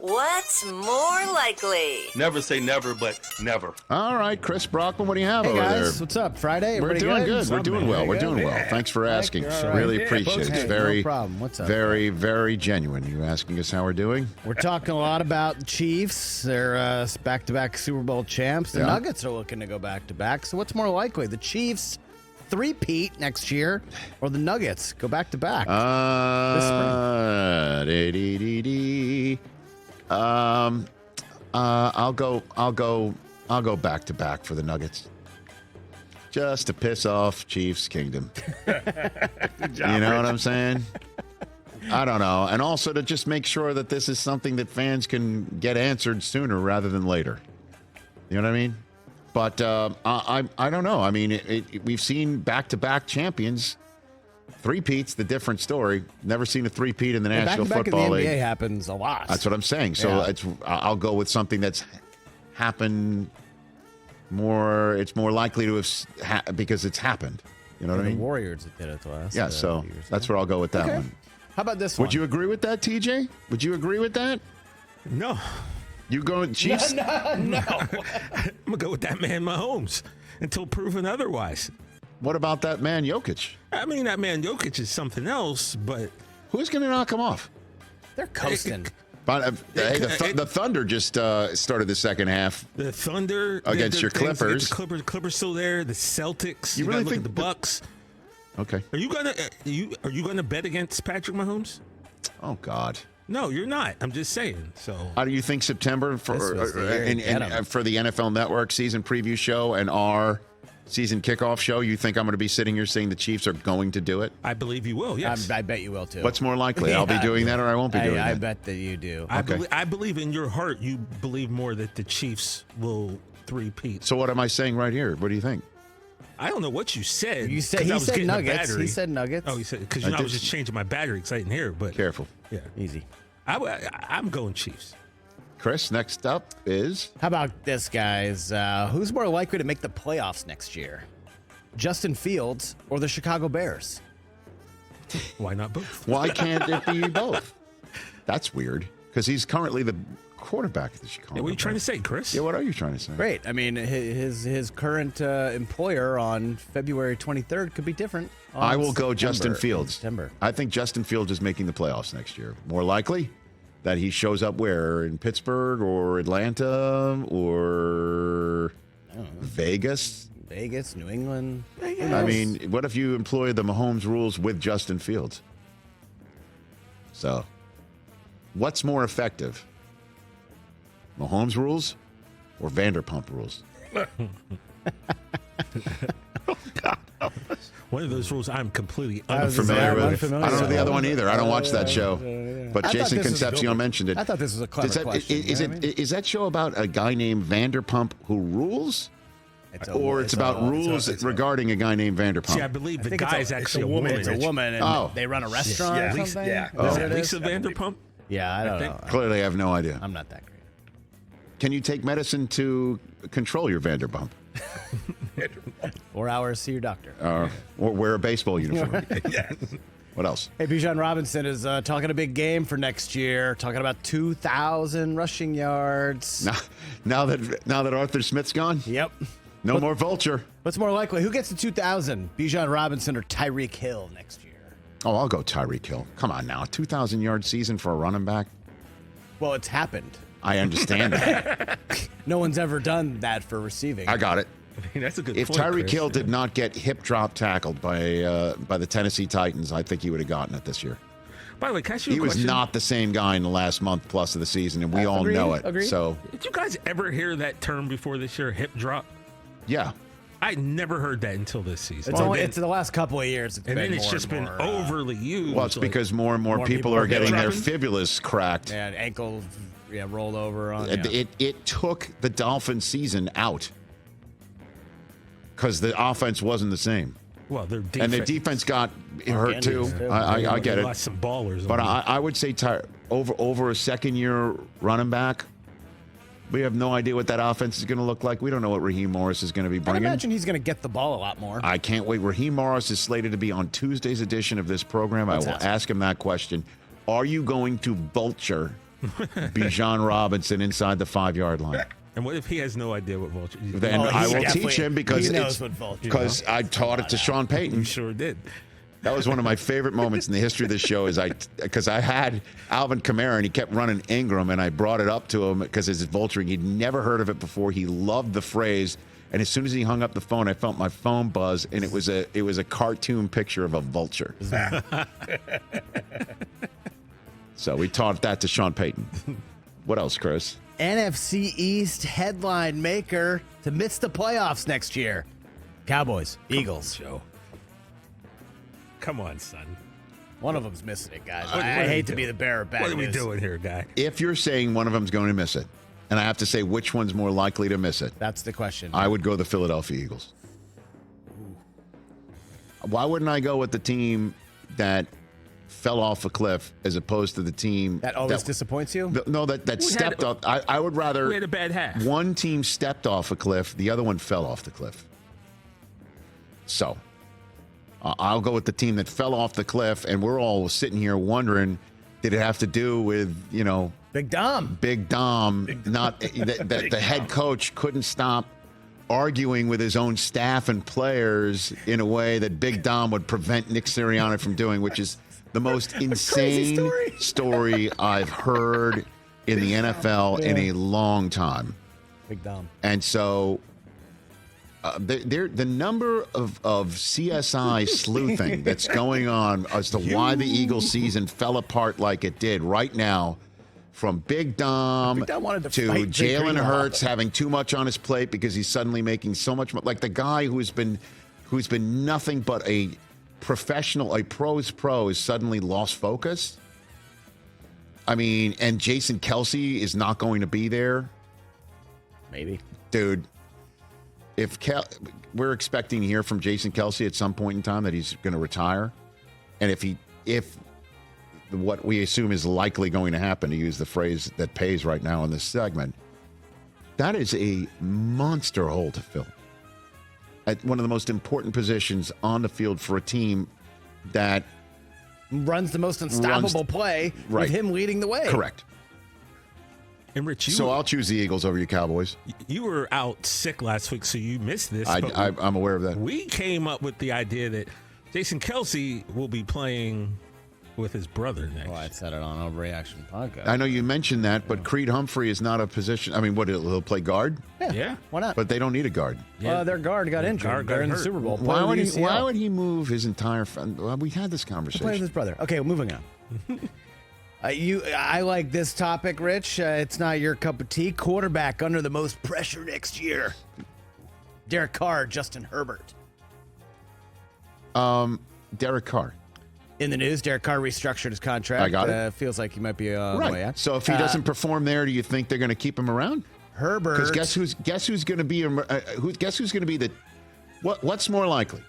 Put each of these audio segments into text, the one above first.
What's more likely? Never say never, but never. All right, Chris Brockman, what do you have over guys, there? what's up? Friday? We're Everybody doing good. We're doing well. We're doing well. Thanks for asking. Really appreciate it. It's no problem. What's up? Very, very genuine. You asking us how we're doing? We're talking a lot about the Chiefs. They're back-to-back Super Bowl champs. The Nuggets are looking to go back-to-back. So what's more likely, the Chiefs three-peat next year, or the Nuggets go back-to-back this spring? I'll go back to back for the Nuggets, just to piss off Chiefs Kingdom. You know what I'm saying? I don't know, and also to just make sure that this is something that fans can get answered sooner rather than later. You know what I mean? But I don't know. I mean, we've seen back-to-back champions. Three-peat's the different story. Never seen a three-peat in the National Football League. In the NBA happens a lot. That's what I'm saying. So I'll go with something that's happened more. It's more likely to have because it's happened. You know what I mean? The Warriors did it last. Yeah, so that's where I'll go with that one. How about this one? Would you agree with that, TJ? Would you agree with that? No. You going Chiefs? No. I'm gonna go with that man Mahomes until proven otherwise. What about that man Jokic? I mean, that man Jokic is something else, but who's going to knock him off? They're coasting. But the Thunder just started the second half. The Thunder against your Clippers. The Clippers still there. The Celtics. You really look think at the Bucks? Okay. Are you gonna bet against Patrick Mahomes? Oh God. No, you're not. I'm just saying. So, how do you think September for the NFL Network season preview show and our season kickoff show? You think I'm going to be sitting here saying the Chiefs are going to do it? I believe you will. Yes, I bet you will too. What's more likely? I'll be doing that, or I won't be doing that. I bet that you do. I believe in your heart you believe more that the Chiefs will three-peat. So what am I saying right here? What do you think? I don't know what you said. He said Nuggets. He said Nuggets. Oh, he said because I was just changing my battery because I didn't hear it. But careful. Yeah, easy. I'm going Chiefs. Chris, next up is... How about this, guys? Who's more likely to make the playoffs next year? Justin Fields or the Chicago Bears? Why not both? Why can't it be both? That's weird, because he's currently the quarterback of the Chicago Bears. What are you trying to say, Chris? Yeah, what are you trying to say? Great. I mean, his current employer on February 23rd could be different. I will go Justin Fields. September. I think Justin Fields is making the playoffs next year. More likely that he shows up where? In Pittsburgh or Atlanta or Vegas? Vegas, New England. I mean, what if you employ the Mahomes rules with Justin Fields? So, what's more effective? Mahomes rules or Vanderpump rules? Oh, God. One of those rules I'm completely unfamiliar with. I don't know the other one either. I don't watch that show. But Jason Concepcion mentioned it. I thought this was a clever question. Is that show about a guy named Vanderpump who rules? It's about rules regarding a guy named Vanderpump? See, I believe the guy is actually a woman. It's a woman, and they run a restaurant or something? Is it Lisa Vanderpump? Yeah, I don't know. Clearly, I have no idea. I'm not that great. Can you take medicine to control your Vanderpump? 4 hours, see your doctor. Or wear a baseball uniform. Yes. What else? Hey, Bijan Robinson is talking a big game for next year, talking about 2,000 rushing yards. Now that Arthur Smith's gone? Yep. No more Vulture. What's more likely? Who gets to 2,000? Bijan Robinson or Tyreek Hill next year? Oh, I'll go Tyreek Hill. Come on now. 2,000-yard season for a running back? Well, it's happened. I understand that. No one's ever done that for receiving. I got it. I mean, that's a good If point, Tyreek Chris. Hill did not get hip drop tackled by the Tennessee Titans, I think he would have gotten it this year. By the way, can I ask you a He question? was not the same guy in the last month plus of the season, and we all know it. Agreed. So, Did you guys ever hear that term before this year, hip drop? yeah. I never heard that until this season. It's the last couple of years. And then it's just been overly used. Well, it's because more and more people are getting their fibulas cracked. And ankles rolled over on. It took the Dolphins season out because the offense wasn't the same. Well, their defense. And the defense got hurt too. I get it. Lost some ballers. But I would say over a second-year running back, we have no idea what that offense is going to look like. We don't know what Raheem Morris is going to be I bringing. imagine he's going to get the ball a lot more. I can't wait. Raheem Morris is slated to be on Tuesday's edition of this program. I will ask him that question. Are you going to vulture Bijan Robinson inside the 5-yard line. And what if he has no idea what vulture? Then I will teach him because he knows what vulture. because I taught it to Sean Payton. You sure did. That was one of my favorite moments in the history of this show. Because I had Alvin Kamara and he kept running Ingram, and I brought it up to him because it's vulturing. He'd never heard of it before. He loved the phrase. And as soon as he hung up the phone, I felt my phone buzz, and it was a cartoon picture of a vulture. So we taught that to Sean Payton. What else, Chris? NFC East headline maker to miss the playoffs next year. Cowboys, Eagles. Joe. Come on, son. One of them's missing it, guys. What I are we hate to be doing? the bearer of bad What are we news. doing here, guy? If you're saying one of them's going to miss it, and I have to say which one's more likely to miss it, That's the question. I would go the Philadelphia Eagles. Why wouldn't I go with the team that fell off a cliff as opposed to the team that always disappoints you? that stepped off? I would rather We had a bad half. one team stepped off a cliff, the other one fell off the cliff. So I'll go with the team that fell off the cliff, and we're all sitting here wondering, did it have to do with, Big Dom. Big Dom, not that the head coach couldn't stop arguing with his own staff and players in a way that Big Dom would prevent Nick Sirianni from doing, which is the most insane story I've heard in the NFL in a long time. Big Dom. And so the number of CSI sleuthing that's going on as to why the Eagles season fell apart like it did right now, from Big Dom Big Dom wanted to to fight Jake Jalen Greenlaw. Hurts having too much on his plate because he's suddenly making so much money. Like the guy who's been nothing but a professional, a pro's pro, is suddenly lost focus. I mean, and Jason Kelsey is not going to be there. Maybe. Dude, if we're expecting to hear from Jason Kelsey at some point in time that he's going to retire, and if what we assume is likely going to happen, to use the phrase that pays right now in this segment, that is a monster hole to fill at one of the most important positions on the field for a team that Runs the most unstoppable play right. with him leading the way. Correct. And Rich, So I'll choose the Eagles over you Cowboys. you were out sick last week, so you missed this. but I'm aware of that. we came up with the idea that Jason Kelsey will be playing with his brother next. Oh, I said it on Overreaction Podcast. I know you mentioned that, but Creed Humphrey is not a position. I mean, he'll play guard? Yeah. Why not? But they don't need a guard. Yeah. Their guard got injured. guard got They're in the hurt. Super Bowl. Why would UCL. he move his entire? Well, we had this Play with conversation. his brother. Okay, well, moving on. I like this topic, Rich. It's not your cup of tea. Quarterback under the most pressure next year. Derek Carr, Justin Herbert. Derek Carr. In the news, Derek Carr restructured his contract. I got it. Feels like he might be on the way out. So if he doesn't perform there, do you think they're going to keep him around? Herbert. Because guess who's going to be guess who's going to be the what's more likely?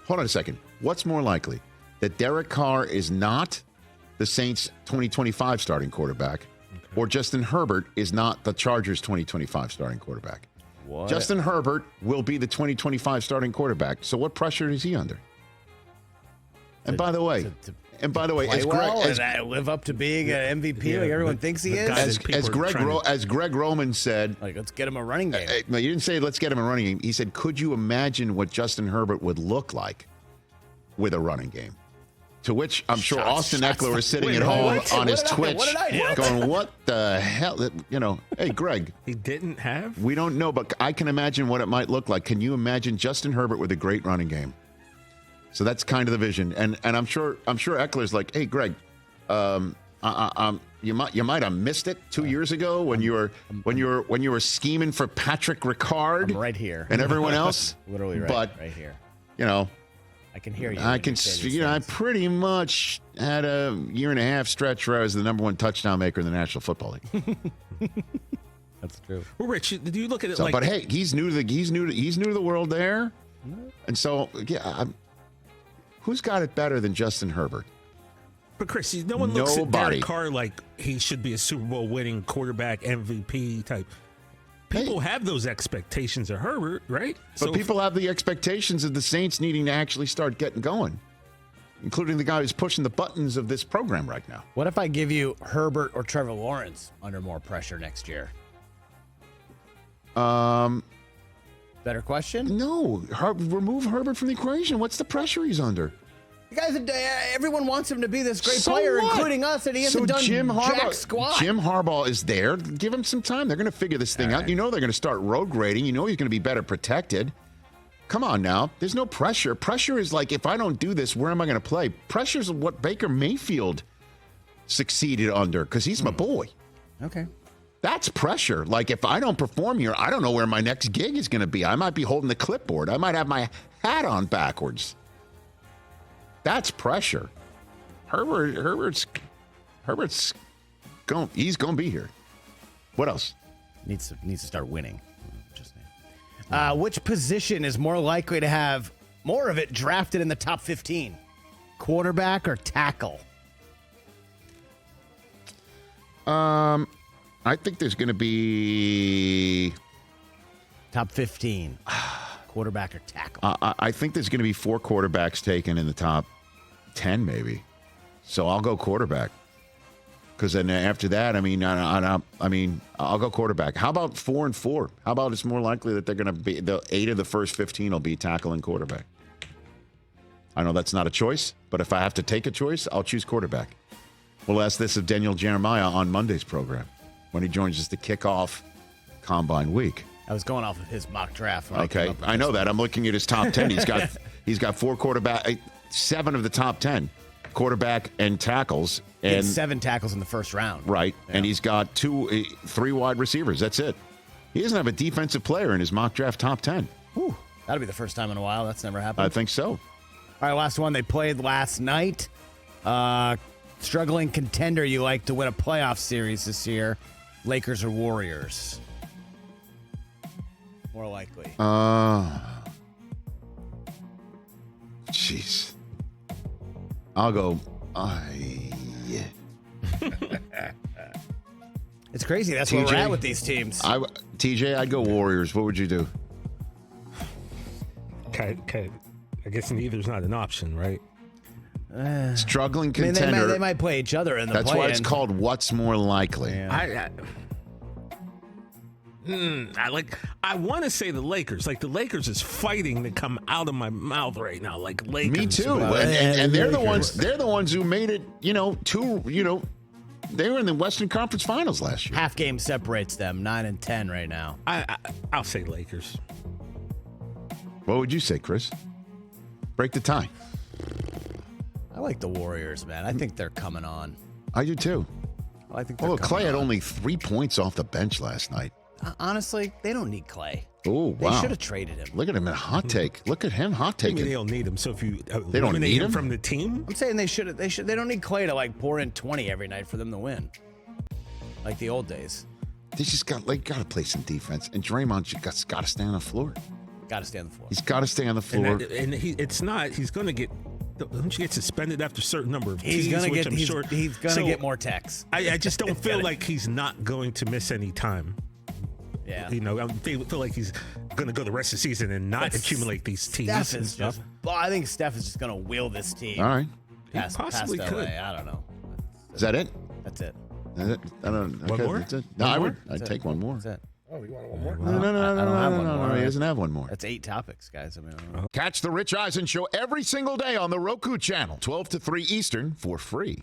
Hold on a second. What's more likely, that Derek Carr is not the Saints 2025 starting quarterback, or Justin Herbert is not the Chargers 2025 starting quarterback? What? Justin Herbert will be the 2025 starting quarterback. So what pressure is he under? And by the way, play as well Greg, and live up to being an MVP like everyone thinks he is. guy as, that people as are Greg trying to- as Greg Roman said, Like, let's get him a running game. no, you didn't say let's get him a running game. He said, could you imagine what Justin Herbert would look like with a running game? To which I'm sure Austin Eckler is sitting at home on his Twitch What did I do? going, what the hell? Hey, Greg, He didn't have? we don't know, but I can imagine what it might look like. Can you imagine Justin Herbert with a great running game? So that's kind of the vision. And I'm sure Eckler's like, hey, Greg, you might have missed it 2 years ago when you were scheming for Patrick Ricard. I'm right here. And everyone else. Literally But, right here. I can hear you. I when can, you say these I things. pretty much had a year and a half stretch where I was the number one touchdown maker in the National Football League. That's true. Well, Rich, do you look at it So, like? but hey, he's new to the world there, and so who's got it better than Justin Herbert? But Chris, no one looks at Nobody. Derek Carr like he should be a Super Bowl winning quarterback, MVP type. People have those expectations of Herbert, right? But people have the expectations of the Saints needing to actually start getting going. including the guy who's pushing the buttons of this program right now. What if I give you Herbert or Trevor Lawrence under more pressure next year? Better question? No. Remove Herbert from the equation. What's the pressure he's under? You guys, everyone wants him to be this great So player, what? including us, and he hasn't done jack squat. Jim Harbaugh is there. Give him some time. They're going to figure this thing out. You know they're going to start road grading. You know he's going to be better protected. Come on now. There's no pressure. Pressure is like, if I don't do this, where am I going to play? Pressure is what Baker Mayfield succeeded under because he's my boy. Okay. That's pressure. Like, if I don't perform here, I don't know where my next gig is going to be. I might be holding the clipboard. I might have my hat on backwards. That's pressure. Herbert's going. He's going to be here. What else? Needs to start winning. Just saying. Which position is more likely to have more of it drafted in the top 15? Quarterback or tackle? I think there's going to be top 15. Quarterback or tackle? I think there's going to be 4 quarterbacks taken in the top 10, maybe. So I'll go quarterback. Because then after that, I'll go quarterback. How about 4 and 4? How about it's more likely that they're going to be the 8 of the first 15 will be tackle and quarterback? I know that's not a choice, but if I have to take a choice, I'll choose quarterback. We'll ask this of Daniel Jeremiah on Monday's program when he joins us to kick off Combine Week. I was going off of his mock draft. Okay, I know that. I'm looking at his top 10. He's got 4 quarterback, 7 of the top 10 quarterback and tackles, He had and 7 tackles in the first round. right. Yeah. And he's got 3 wide receivers. That's it. He doesn't have a defensive player in his mock draft top 10. Whew, that'll be the first time in a while. That's never happened. I think so. All right, last one. They played last night. Struggling contender you like to win a playoff series this year. Lakers or Warriors? More likely. Jeez. I'll go. Yeah. It's crazy. That's where we're at with these teams. TJ, I'd go Warriors. What would you do? Okay. I guess neither's not an option, right? Struggling I mean, contender. they might play each other in the That's play-in. why it's called what's more likely. Yeah. I want to say the Lakers. Like, the Lakers is fighting to come out of my mouth right now. Like, Lakers. Me too. And they're the ones. They're the ones who made it. They were in the Western Conference Finals last year. Half game separates them. 9-10 right now. I'll say Lakers. What would you say, Chris? Break the tie. I like the Warriors, man. I think they're coming on. I do too. I think. They're Well, Clay had on. only 3 points off the bench last night. Honestly, they don't need Clay. Oh, wow. They should have traded him. Look at him in hot take. Look at him hot Maybe taking. they don't need him. So if you They don't eliminate need him? from the team, I'm saying they should. They don't need Clay to like pour in 20 every night for them to win, like the old days. They just got to play some defense, and Draymond got to stay on the floor. Got to stay on the floor. He's got to stay on the floor. it's not. He's going to get. Don't you get suspended after a certain number of He's tees, gonna which get. I'm He's, sure. he's gonna So, get more texts. I just don't feel like he's not going to miss any time. Yeah. I feel like he's going to go the rest of the season and not accumulate these tees. Steph and is stuff. just. Well, I think Steph is just gonna wheel this team. All right. Past, possibly past LA. could. I don't know. Is that it? That's it. I don't. One more? That's it. No, One I more? would. I'd take one more. That's it. Oh, you want one more? No. I don't have one more. He doesn't have one more. That's 8 topics, guys. I mean, I don't know. Catch the Rich Eisen Show every single day on the Roku channel, 12 to 3 Eastern, for free.